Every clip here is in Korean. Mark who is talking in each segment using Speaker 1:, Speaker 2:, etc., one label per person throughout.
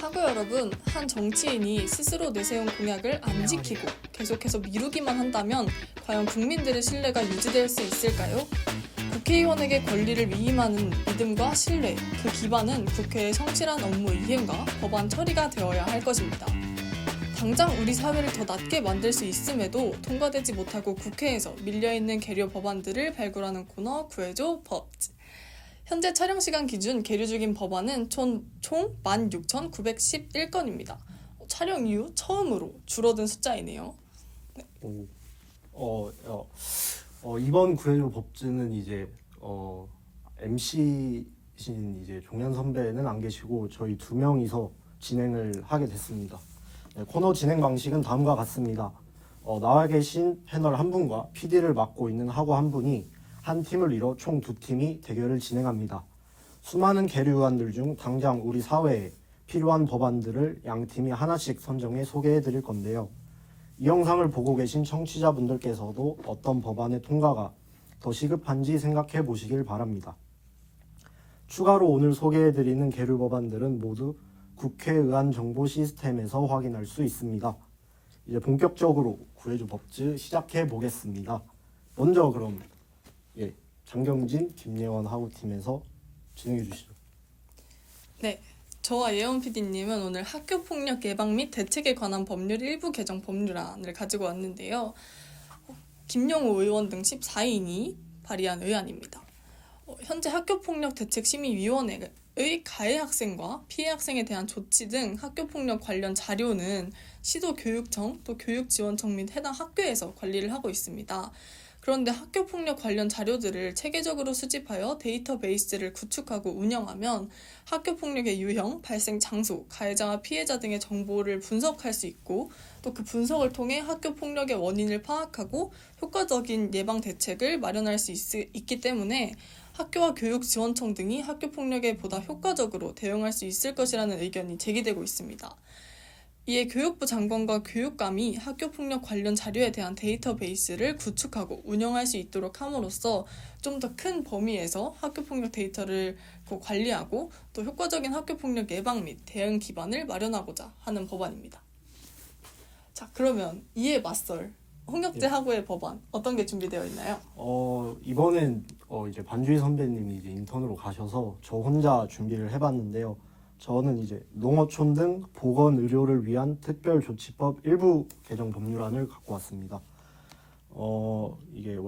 Speaker 1: 사고 여러분, 한 정치인이 스스로 내세운 공약을 안 지키고 계속해서 미루기만 한다면 과연 국민들의 신뢰가 유지될 수 있을까요? 국회의원에게 권리를 위임하는 믿음과 신뢰, 그 기반은 국회의 성실한 업무 이행과 법안 처리가 되어야 할 것입니다. 당장 우리 사회를 더 낫게 만들 수 있음에도 통과되지 못하고 국회에서 밀려있는 계류 법안들을 발굴하는 코너 구해줘 법즈. 현재 촬영 시간 기준 계류 중인 법안은 총 16,911건입니다. 촬영 이후 처음으로 줄어든 숫자이네요. 네.
Speaker 2: 이번 구해줘 법즈는 이제 MC신 이제 종현 선배는 안 계시고 저희 두 명이서 진행을 하게 됐습니다. 네, 코너 진행 방식은 다음과 같습니다. 나와 계신 패널 한 분과 PD를 맡고 있는 하고 한 분이 한 팀을 이뤄 총 두 팀이 대결을 진행합니다. 수많은 계류안들 중 당장 우리 사회에 필요한 법안들을 양 팀이 하나씩 선정해 소개해 드릴 건데요. 이 영상을 보고 계신 청취자분들께서도 어떤 법안의 통과가 더 시급한지 생각해 보시길 바랍니다. 추가로 오늘 소개해 드리는 계류 법안들은 모두 국회의안 정보 시스템에서 확인할 수 있습니다. 이제 본격적으로 구해줘 법즈 시작해 보겠습니다. 먼저 그럼 장경진, 김예원 하우팀에서 진행해 주시죠.
Speaker 1: 네, 저와 예원 PD님은 오늘 학교폭력 예방 및 대책에 관한 법률 일부 개정 법률안을 가지고 왔는데요. 김영우 의원 등 14인이 발의한 의안입니다. 현재 학교폭력대책심의위원회의 가해 학생과 피해 학생에 대한 조치 등 학교폭력 관련 자료는 시도교육청 또 교육지원청 및 해당 학교에서 관리를 하고 있습니다. 그런데 학교폭력 관련 자료들을 체계적으로 수집하여 데이터베이스를 구축하고 운영하면 학교폭력의 유형, 발생 장소, 가해자와 피해자 등의 정보를 분석할 수 있고 또 그 분석을 통해 학교폭력의 원인을 파악하고 효과적인 예방 대책을 마련할 수 있기 때문에 학교와 교육지원청 등이 학교폭력에 보다 효과적으로 대응할 수 있을 것이라는 의견이 제기되고 있습니다. 이에 교육부 장관과 교육감이 학교폭력 관련 자료에 대한 데이터베이스를 구축하고 운영할 수 있도록 함으로써 좀 더 큰 범위에서 학교폭력 데이터를 관리하고 또 효과적인 학교폭력 예방 및 대응 기반을 마련하고자 하는 법안입니다. 자, 그러면 이에 맞설 홍역재 하고의 법안 어떤 게 준비되어 있나요?
Speaker 2: 이번엔 이제 반주희 선배님이 이제 인턴으로 가셔서 저 혼자 준비를 해봤는데요. 저는 이제 농어촌 등 보건 의료를 위한 특별조치법 일부 개정 법률안을 갖고 왔습니다. 이게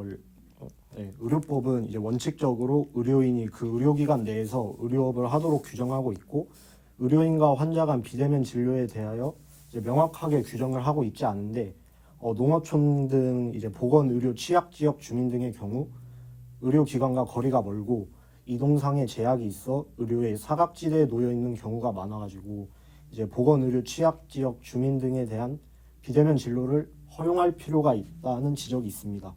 Speaker 2: 의료법은 이제 원칙적으로 의료인이 그 의료기관 내에서 의료업을 하도록 규정하고 있고 의료인과 환자 간 비대면 진료에 대하여 이제 명확하게 규정을 하고 있지 않은데 농어촌 등 이제 보건 의료 취약 지역 주민 등의 경우 의료기관과 거리가 멀고 이동상의 제약이 있어 의료의 사각지대에 놓여 있는 경우가 많아가지고 이제 보건의료 취약지역 주민 등에 대한 비대면 진료를 허용할 필요가 있다는 지적이 있습니다.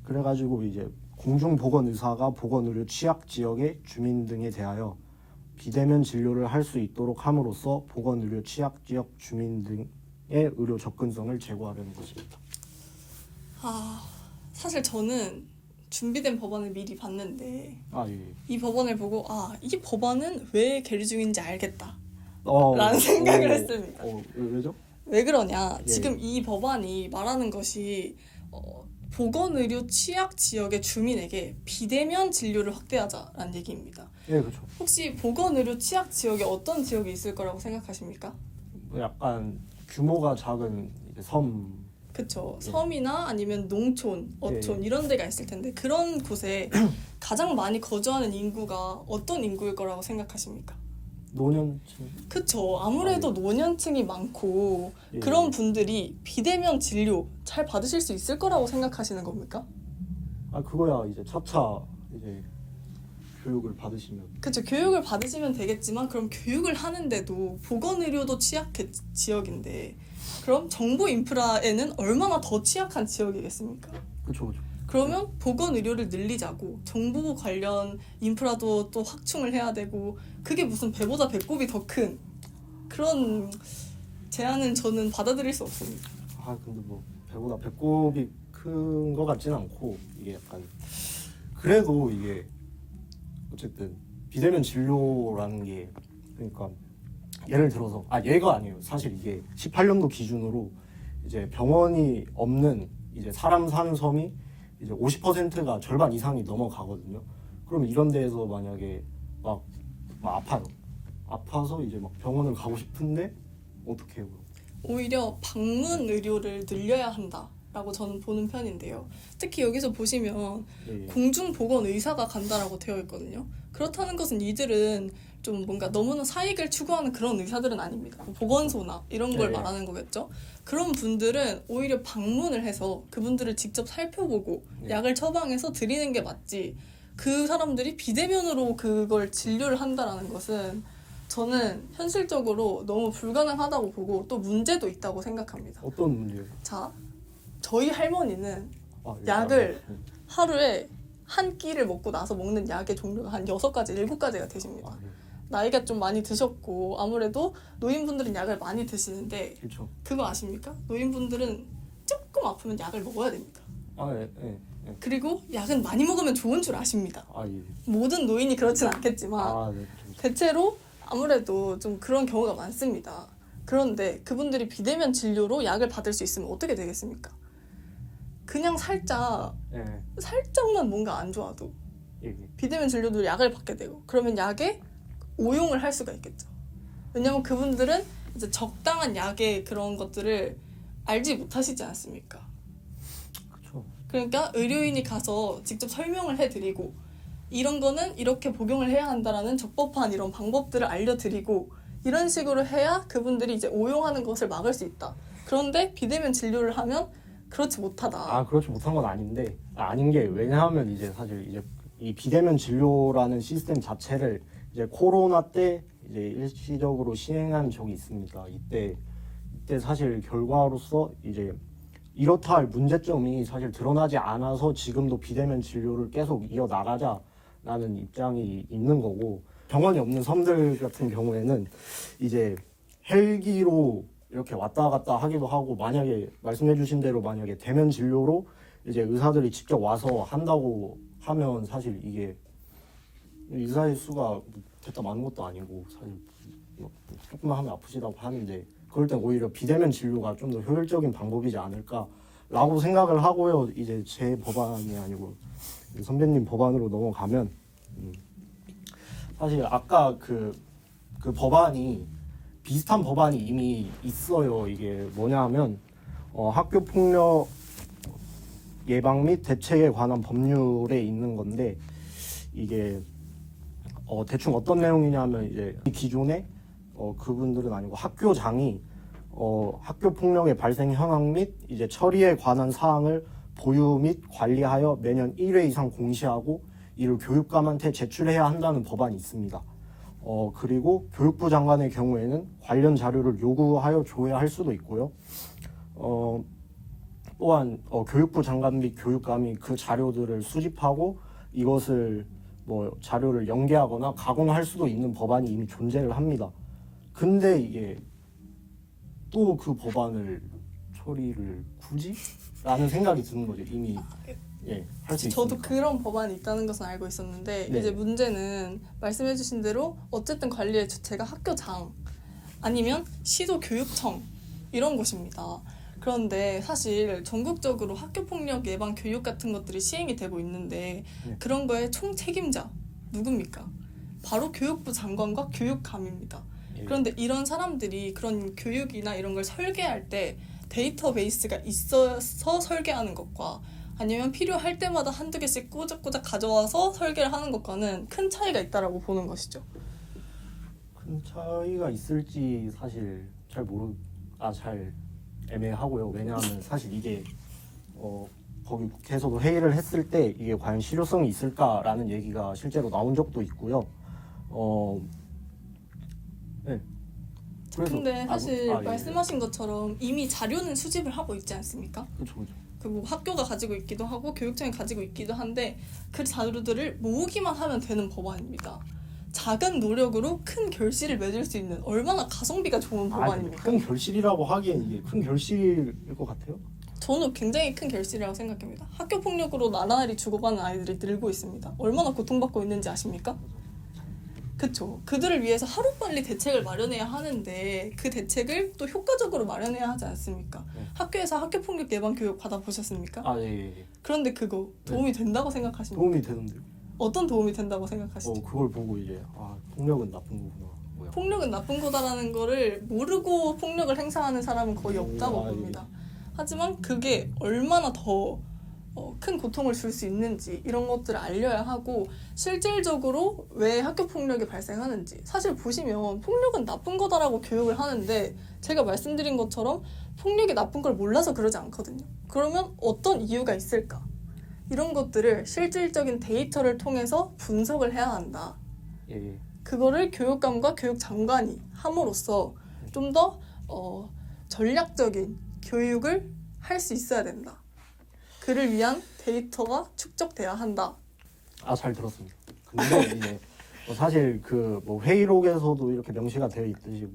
Speaker 2: 그래가지고 이제 공중보건의사가 보건의료 취약지역의 주민 등에 대하여 비대면 진료를 할 수 있도록 함으로써 보건의료 취약지역 주민 등의 의료 접근성을 제고하려는 것입니다.
Speaker 1: 사실 저는 준비된 법안을 미리 봤는데
Speaker 2: 예.
Speaker 1: 이 법안을 보고 이 법안은 왜 계류 중인지 알겠다 라는 생각을 했습니다.
Speaker 2: 왜죠?
Speaker 1: 왜 그러냐? 지금 이 법안이 말하는 것이 보건의료 취약 지역의 주민에게 비대면 진료를 확대하자라는 얘기입니다.
Speaker 2: 예, 그렇죠.
Speaker 1: 혹시 보건의료 취약 지역에 어떤 지역이 있을 거라고 생각하십니까?
Speaker 2: 약간 규모가 작은 이제 섬.
Speaker 1: 그쵸. 섬이나 아니면 농촌, 어촌 이런 데가 있을 텐데 그런 곳에 가장 많이 거주하는 인구가 어떤 인구일 거라고 생각하십니까?
Speaker 2: 노년층.
Speaker 1: 그쵸. 아무래도 노년층이 많고 그런 분들이 비대면 진료 잘 받으실 수 있을 거라고 생각하시는 겁니까?
Speaker 2: 그거야 이제 차차 이제 교육을 받으시면.
Speaker 1: 그쵸. 교육을 받으시면 되겠지만 그럼 교육을 하는데도 보건의료도 취약 지역인데 그럼 정보 인프라에는 얼마나 더 취약한 지역이겠습니까?
Speaker 2: 그렇죠.
Speaker 1: 그러면 보건의료를 늘리자고 정보 관련 인프라도 또 확충을 해야 되고 그게 무슨 배보다 배꼽이 더 큰 그런 제안은 저는 받아들일 수 없습니다.
Speaker 2: 근데 뭐 배보다 배꼽이 큰 것 같지는 않고 이게 약간 그래도 이게 어쨌든 비대면 진료라는 게 그러니까 예를 들어서 얘가 아니에요. 사실 이게 18년도 기준으로 이제 병원이 없는 이제 사람 사는 섬이 이제 50%가 절반 이상이 넘어가거든요. 그럼 이런 데에서 만약에 막 아파요. 아파서 이제 막 병원을 가고 싶은데 어떻게 해요?
Speaker 1: 오히려 방문 의료를 늘려야 한다라고 저는 보는 편인데요. 특히 여기서 보시면
Speaker 2: 예, 예.
Speaker 1: 공중보건 의사가 간다라고 되어 있거든요. 그렇다는 것은 이들은 좀 뭔가 너무나 사익을 추구하는 그런 의사들은 아닙니다. 뭐 보건소나 이런 걸
Speaker 2: 네.
Speaker 1: 말하는 거겠죠. 그런 분들은 오히려 방문을 해서 그분들을 직접 살펴보고
Speaker 2: 네.
Speaker 1: 약을 처방해서 드리는 게 맞지. 그 사람들이 비대면으로 그걸 진료를 한다라는 것은 저는 현실적으로 너무 불가능하다고 보고 또 문제도 있다고 생각합니다.
Speaker 2: 어떤 문제예요?
Speaker 1: 자, 저희 할머니는
Speaker 2: 예.
Speaker 1: 약을 하루에 한 끼를 먹고 나서 먹는 약의 종류가 한 6가지, 7가지가 되십니다.
Speaker 2: 예.
Speaker 1: 나이가 좀 많이 드셨고 아무래도 노인분들은 약을 많이 드시는데
Speaker 2: 그렇죠.
Speaker 1: 그거 아십니까? 노인분들은 조금 아프면 약을 먹어야 됩니다.
Speaker 2: 예.
Speaker 1: 그리고 약은 많이 먹으면 좋은 줄 아십니다.
Speaker 2: 예.
Speaker 1: 모든 노인이 그렇진 않겠지만
Speaker 2: 네.
Speaker 1: 대체로 아무래도 좀 그런 경우가 많습니다. 그런데 그분들이 비대면 진료로 약을 받을 수 있으면 어떻게 되겠습니까? 그냥 살짝만 뭔가 안 좋아도
Speaker 2: 예.
Speaker 1: 비대면 진료도 약을 받게 되고 그러면 약에 오용을 할 수가 있겠죠. 왜냐면 그분들은 이제 적당한 약의 그런 것들을 알지 못하시지 않습니까?
Speaker 2: 그렇죠.
Speaker 1: 그러니까 의료인이 가서 직접 설명을 해드리고 이런 거는 이렇게 복용을 해야 한다라는 적법한 이런 방법들을 알려드리고 이런 식으로 해야 그분들이 이제 오용하는 것을 막을 수 있다. 그런데 비대면 진료를 하면 그렇지 못하다.
Speaker 2: 그렇지 못한 건 아닌데 아닌 게 왜냐하면 이제 사실 이제 이 비대면 진료라는 시스템 자체를 이제 코로나 때 이제 일시적으로 시행한 적이 있습니다. 이때 사실 결과로서 이제 이렇다 할 문제점이 사실 드러나지 않아서 지금도 비대면 진료를 계속 이어나가자라는 입장이 있는 거고 병원이 없는 섬들 같은 경우에는 이제 헬기로 이렇게 왔다 갔다 하기도 하고 만약에 말씀해주신 대로 만약에 대면 진료로 이제 의사들이 직접 와서 한다고 하면 사실 이게 의사의 수가 됐다 많은 것도 아니고 사실 조금만 하면 아프시다고 하는데 그럴 땐 오히려 비대면 진료가 좀 더 효율적인 방법이지 않을까라고 생각을 하고요. 이제 제 법안이 아니고 선배님 법안으로 넘어가면 사실 아까 그 법안이 비슷한 법안이 이미 있어요. 이게 뭐냐 하면 학교 폭력 예방 및 대책에 관한 법률에 있는 건데 이게 대충 어떤 내용이냐면 이제 기존에 그분들은 아니고 학교장이 학교 폭력의 발생 현황 및 이제 처리에 관한 사항을 보유 및 관리하여 매년 1회 이상 공시하고 이를 교육감한테 제출해야 한다는 법안이 있습니다. 그리고 교육부 장관의 경우에는 관련 자료를 요구하여 조회할 수도 있고요. 또한 교육부 장관 및 교육감이 그 자료들을 수집하고 이것을 뭐 자료를 연계하거나 가공할 수도 있는 법안이 이미 존재를 합니다. 근데 이게 또 그 법안을 처리를 굳이? 라는 생각이 드는 거죠. 이미 할 수 있으니까.
Speaker 1: 저도 그런 법안이 있다는 것은 알고 있었는데
Speaker 2: 네.
Speaker 1: 이제 문제는 말씀해주신 대로 어쨌든 관리의 주체가 학교장 아니면 시도교육청 이런 곳입니다. 그런데 사실 전국적으로 학교폭력 예방 교육 같은 것들이 시행이 되고 있는데 그런 거에 총책임자 누굽니까? 바로 교육부 장관과 교육감입니다. 그런데 이런 사람들이 그런 교육이나 이런 걸 설계할 때 데이터베이스가 있어서 설계하는 것과 아니면 필요할 때마다 한두 개씩 꼬작꼬작 가져와서 설계를 하는 것과는 큰 차이가 있다라고 보는 것이죠.
Speaker 2: 큰 차이가 있을지 사실 잘 애매하고요. 왜냐하면 사실 이게 거기 국회에서도 회의를 했을 때 이게 과연 실효성이 있을까라는 얘기가 실제로 나온 적도 있고요. 네.
Speaker 1: 근데 사실 말씀하신 것처럼 이미 자료는 수집을 하고 있지 않습니까?
Speaker 2: 그렇죠.
Speaker 1: 그 뭐 학교가 가지고 있기도 하고 교육청이 가지고 있기도 한데 그 자료들을 모으기만 하면 되는 법안입니다. 작은 노력으로 큰 결실을 맺을 수 있는 얼마나 가성비가 좋은 법안입니까?
Speaker 2: 큰 결실이라고 하기엔 이게 큰 결실일 것 같아요.
Speaker 1: 저는 굉장히 큰 결실이라고 생각합니다. 학교 폭력으로 나날이 죽어가는 아이들이 늘고 있습니다. 얼마나 고통받고 있는지 아십니까? 그쵸. 그들을 위해서 하루빨리 대책을 마련해야 하는데 그 대책을 또 효과적으로 마련해야 하지 않습니까?
Speaker 2: 네.
Speaker 1: 학교에서 학교폭력 예방 교육 받아보셨습니까?
Speaker 2: 아, 예.
Speaker 1: 그런데 그거 도움이 된다고 생각하십니까?
Speaker 2: 도움이 되는데요.
Speaker 1: 어떤 도움이 된다고 생각하시죠?
Speaker 2: 그걸 보고 이제 폭력은 나쁜 거구나. 뭐야.
Speaker 1: 폭력은 나쁜 거다라는 거를 모르고 폭력을 행사하는 사람은 거의 없다고
Speaker 2: 예.
Speaker 1: 봅니다. 하지만 그게 얼마나 더 큰 고통을 줄 수 있는지 이런 것들을 알려야 하고 실질적으로 왜 학교 폭력이 발생하는지 사실 보시면 폭력은 나쁜 거다라고 교육을 하는데 제가 말씀드린 것처럼 폭력이 나쁜 걸 몰라서 그러지 않거든요. 그러면 어떤 이유가 있을까? 이런 것들을 실질적인 데이터를 통해서 분석을 해야 한다.
Speaker 2: 예.
Speaker 1: 그거를 교육감과 교육장관이 함으로써 좀 더 전략적인 교육을 할 수 있어야 된다. 그를 위한 데이터가 축적돼야 한다.
Speaker 2: 잘 들었습니다. 근데 이제 사실 회의록에서도 이렇게 명시가 되어 있듯이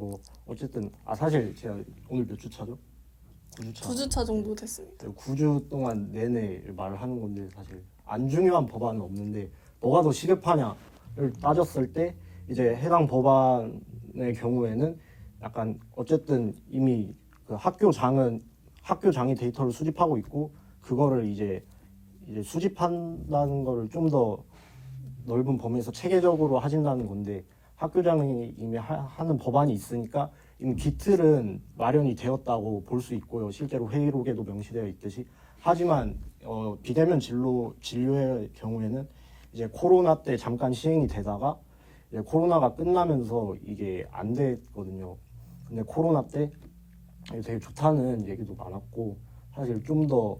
Speaker 2: 어쨌든 사실 제가 오늘 몇 주 차죠? 9주 차.
Speaker 1: 9주차 정도 됐습니다.
Speaker 2: 9주 동안 내내 말을 하는 건데 사실 안 중요한 법안은 없는데 뭐가 더 시급하냐를 따졌을 때 이제 해당 법안의 경우에는 약간 어쨌든 이미 그 학교장이 데이터를 수집하고 있고 그거를 이제 수집한다는 거를 좀 더 넓은 범위에서 체계적으로 하신다는 건데 학교장이 이미 하는 법안이 있으니까 이미 기틀은 마련이 되었다고 볼 수 있고요. 실제로 회의록에도 명시되어 있듯이. 하지만 비대면 진료의 경우에는 이제 코로나 때 잠깐 시행이 되다가 이제 코로나가 끝나면서 이게 안 됐거든요. 근데 코로나 때 되게 좋다는 얘기도 많았고 사실 좀 더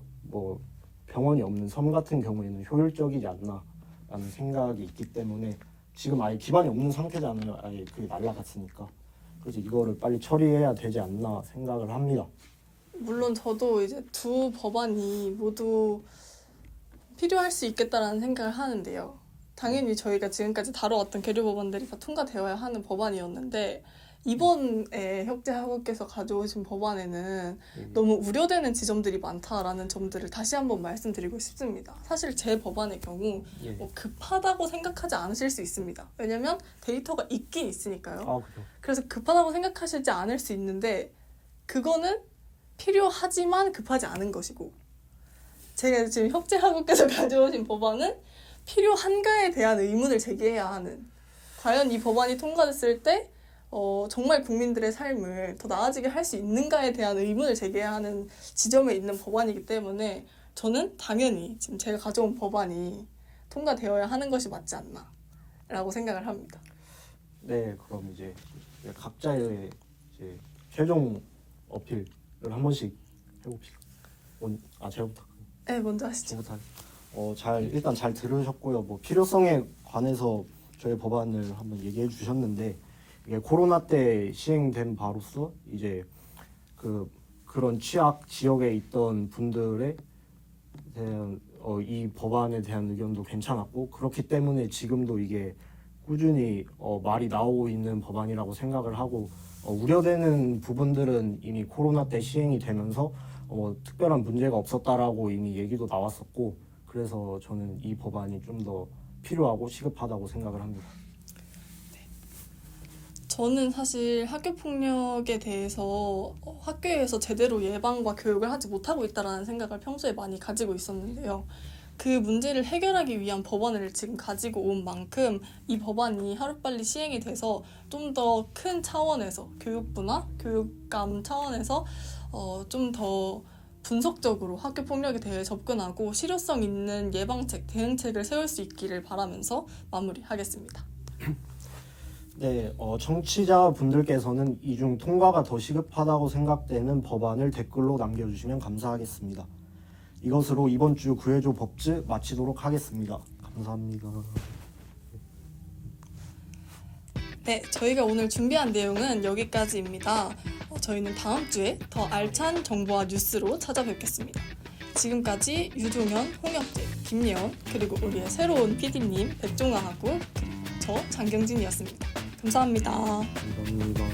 Speaker 2: 병원이 없는 섬 같은 경우에는 효율적이지 않나라는 생각이 있기 때문에 지금 아예 기반이 없는 상태잖아요. 아예 그게 날라갔으니까. 그래서 이거를 빨리 처리해야 되지 않나 생각을 합니다.
Speaker 1: 물론 저도 이제 두 법안이 모두 필요할 수 있겠다라는 생각을 하는데요. 당연히 저희가 지금까지 다뤄왔던 계류 법안들이 다 통과되어야 하는 법안이었는데 이번에 혁재학우께서 가져오신 법안에는 너무 우려되는 지점들이 많다라는 점들을 다시 한번 말씀드리고 싶습니다. 사실 제 법안의 경우 급하다고 생각하지 않으실 수 있습니다. 왜냐면 데이터가 있긴 있으니까요.
Speaker 2: 그렇죠.
Speaker 1: 그래서 급하다고 생각하시지 않을 수 있는데 그거는 필요하지만 급하지 않은 것이고 제가 지금 혁재학우께서 가져오신 법안은 필요한가에 대한 의문을 제기해야 하는 과연 이 법안이 통과됐을 때 정말 국민들의 삶을 더 나아지게 할 수 있는가에 대한 의문을 제기해야 하는 지점에 있는 법안이기 때문에 저는 당연히 지금 제가 가져온 법안이 통과되어야 하는 것이 맞지 않나 라고 생각을 합니다.
Speaker 2: 네, 그럼 이제 각자의 이제 최종 어필을 한 번씩 해봅시다. 제가부터.
Speaker 1: 네, 먼저 하시죠.
Speaker 2: 일단 잘 들으셨고요. 필요성에 관해서 저희 법안을 한번 얘기해 주셨는데 이게 코로나 때 시행된 바로서 이제 그런 취약 지역에 있던 분들에 대한 이 법안에 대한 의견도 괜찮았고 그렇기 때문에 지금도 이게 꾸준히 말이 나오고 있는 법안이라고 생각을 하고 우려되는 부분들은 이미 코로나 때 시행이 되면서 특별한 문제가 없었다라고 이미 얘기도 나왔었고 그래서 저는 이 법안이 좀 더 필요하고 시급하다고 생각을 합니다.
Speaker 1: 저는 사실 학교폭력에 대해서 학교에서 제대로 예방과 교육을 하지 못하고 있다는 생각을 평소에 많이 가지고 있었는데요. 그 문제를 해결하기 위한 법안을 지금 가지고 온 만큼 이 법안이 하루빨리 시행이 돼서 좀 더 큰 차원에서 교육부나 교육감 차원에서 좀 더 분석적으로 학교폭력에 대해 접근하고 실효성 있는 예방책, 대응책을 세울 수 있기를 바라면서 마무리하겠습니다.
Speaker 2: 네, 청취자분들께서는 이 중 통과가 더 시급하다고 생각되는 법안을 댓글로 남겨주시면 감사하겠습니다. 이것으로 이번 주 구해줘 법즈 마치도록 하겠습니다. 감사합니다.
Speaker 1: 네, 저희가 오늘 준비한 내용은 여기까지입니다. 저희는 다음 주에 더 알찬 정보와 뉴스로 찾아뵙겠습니다. 지금까지 유종현, 홍혁재, 김예원 그리고 우리의 새로운 PD님 백종아하고 저 장경진이었습니다. 감사합니다.
Speaker 2: 감사합니다.